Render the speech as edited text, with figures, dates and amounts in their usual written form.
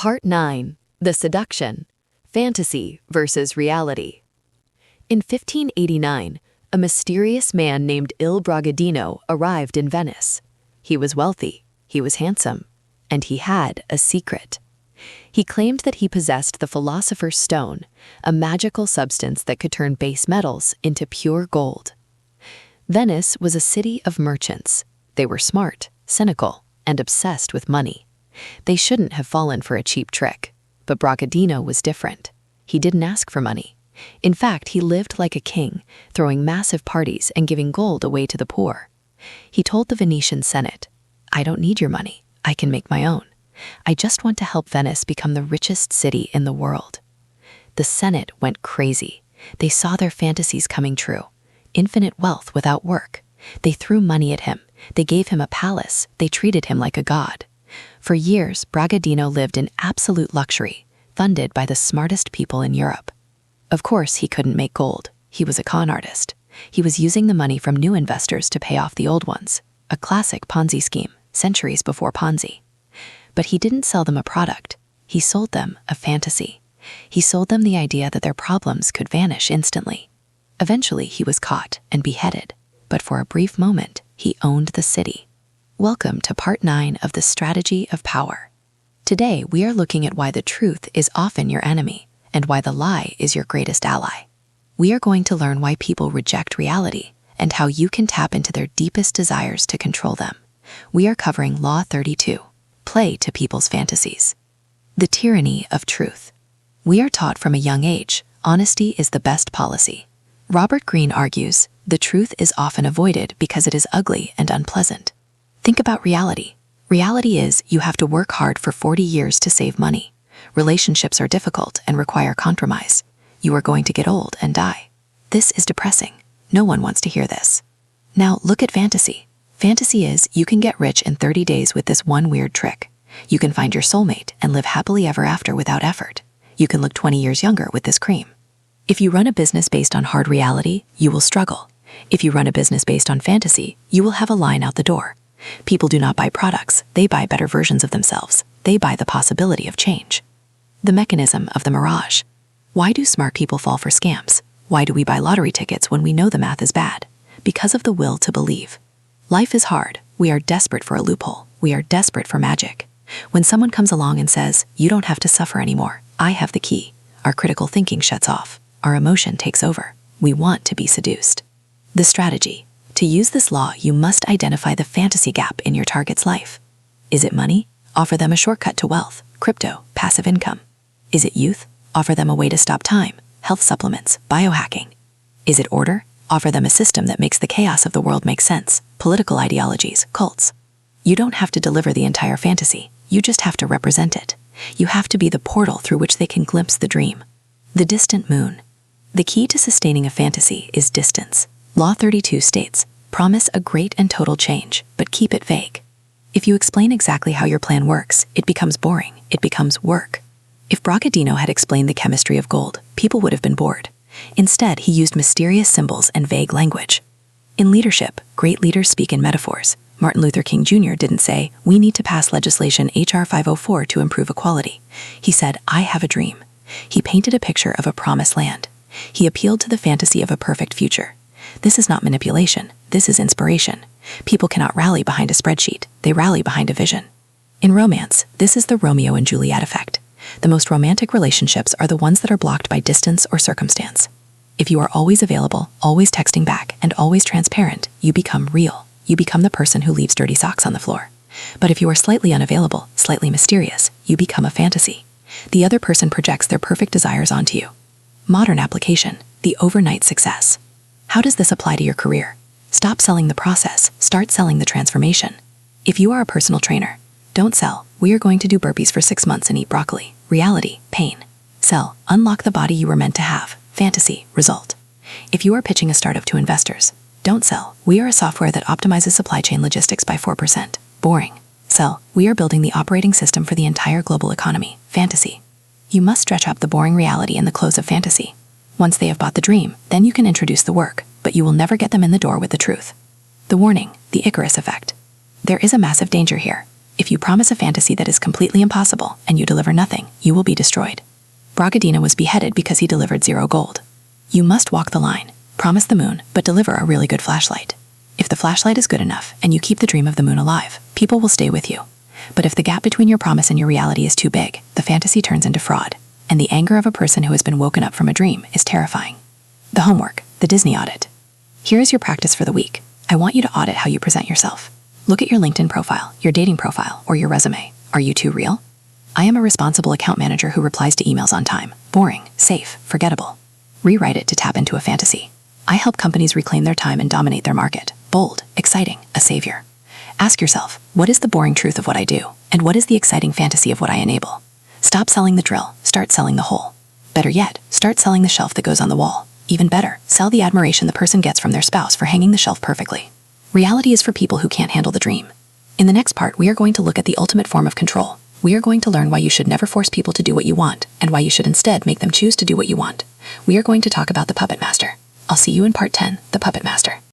Part 9. The Seduction. Fantasy versus Reality. In 1589, a mysterious man named Il Bragadino arrived in Venice. He was wealthy, he was handsome, and he had a secret. He claimed that he possessed the Philosopher's Stone, a magical substance that could turn base metals into pure gold. Venice was a city of merchants. They were smart, cynical, and obsessed with money. They shouldn't have fallen for a cheap trick, but Bragadino was different. He didn't ask for money. In fact, he lived like a king, throwing massive parties and giving gold away to the poor. He told the Venetian Senate, "I don't need your money. I can make my own. I just want to help Venice become the richest city in the world." The Senate went crazy. They saw their fantasies coming true. Infinite wealth without work. They threw money at him. They gave him a palace. They treated him like a god. For years, Bragadino lived in absolute luxury, funded by the smartest people in Europe. Of course, he couldn't make gold. He was a con artist. He was using the money from new investors to pay off the old ones. A classic Ponzi scheme, centuries before Ponzi. But he didn't sell them a product. He sold them a fantasy. He sold them the idea that their problems could vanish instantly. Eventually, he was caught and beheaded. But for a brief moment, he owned the city. Welcome to Part 9 of the Strategy of Power. Today, we are looking at why the truth is often your enemy and why the lie is your greatest ally. We are going to learn why people reject reality and how you can tap into their deepest desires to control them. We are covering Law 32, play to people's fantasies. The Tyranny of Truth. We are taught from a young age, honesty is the best policy. Robert Greene argues, the truth is often avoided because it is ugly and unpleasant. Think about reality. Reality is you have to work hard for 40 years to save money. Relationships are difficult and require compromise. You are going to get old and die. This is depressing. No one wants to hear this. Now look at fantasy. Fantasy is you can get rich in 30 days with this one weird trick. You can find your soulmate and live happily ever after without effort. You can look 20 years younger with this cream. If you run a business based on hard reality, you will struggle. If you run a business based on fantasy, you will have a line out the door. People do not buy products, they buy better versions of themselves. They buy the possibility of change. The mechanism of the mirage. Why do smart people fall for scams? Why do we buy lottery tickets when we know the math is bad? Because of the will to believe. Life is hard. We are desperate for a loophole. We are desperate for magic. When someone comes along and says, "You don't have to suffer anymore. I have the key," our critical thinking shuts off. Our emotion takes over. We want to be seduced. The strategy. To use this law, you must identify the fantasy gap in your target's life. Is it money? Offer them a shortcut to wealth, crypto, passive income. Is it youth? Offer them a way to stop time, health supplements, biohacking. Is it order? Offer them a system that makes the chaos of the world make sense, political ideologies, cults. You don't have to deliver the entire fantasy. You just have to represent it. You have to be the portal through which they can glimpse the dream. The distant moon. The key to sustaining a fantasy is distance. Law 32 states, promise a great and total change, but keep it vague. If you explain exactly how your plan works, it becomes boring. It becomes work. If Bragadino had explained the chemistry of gold, people would have been bored. Instead, he used mysterious symbols and vague language. In leadership, great leaders speak in metaphors. Martin Luther King Jr. didn't say, "We need to pass legislation HR 504 to improve equality." He said, "I have a dream." He painted a picture of a promised land. He appealed to the fantasy of a perfect future. This is not manipulation. This is inspiration. People cannot rally behind a spreadsheet. They rally behind a vision. In romance, this is the Romeo and Juliet effect. The most romantic relationships are the ones that are blocked by distance or circumstance. If you are always available, always texting back, and always transparent, you become real. You become the person who leaves dirty socks on the floor. But if you are slightly unavailable, slightly mysterious, you become a fantasy. The other person projects their perfect desires onto you. Modern application, the overnight success. How does this apply to your career? Stop selling the process, start selling the transformation. If you are a personal trainer, don't sell, "We are going to do burpees for 6 months and eat broccoli." Reality, pain. Sell, unlock the body you were meant to have. Fantasy, result. If you are pitching a startup to investors, don't sell, "We are a software that optimizes supply chain logistics by 4%. Boring. Sell, "We are building the operating system for the entire global economy." Fantasy. You must stretch up the boring reality in the close of fantasy. Once they have bought the dream, then you can introduce the work, but you will never get them in the door with the truth. The warning, the Icarus effect. There is a massive danger here. If you promise a fantasy that is completely impossible and you deliver nothing, you will be destroyed. Bragadino was beheaded because he delivered 0 gold. You must walk the line, promise the moon, but deliver a really good flashlight. If the flashlight is good enough and you keep the dream of the moon alive, people will stay with you. But if the gap between your promise and your reality is too big, the fantasy turns into fraud, and the anger of a person who has been woken up from a dream is terrifying. The homework, the Disney audit. Here is your practice for the week. I want you to audit how you present yourself. Look at your LinkedIn profile, your dating profile, or your resume. Are you too real? I am a responsible account manager who replies to emails on time. Boring, safe, forgettable. Rewrite it to tap into a fantasy. I help companies reclaim their time and dominate their market. Bold, exciting, a savior. Ask yourself, what is the boring truth of what I do? And what is the exciting fantasy of what I enable? Stop selling the drill, start selling the whole. Better yet, start selling the shelf that goes on the wall. Even better, sell the admiration the person gets from their spouse for hanging the shelf perfectly. Reality is for people who can't handle the dream. In the next part, we are going to look at the ultimate form of control. We are going to learn why you should never force people to do what you want, and why you should instead make them choose to do what you want. We are going to talk about the puppet master. I'll see you in part 10, the puppet master.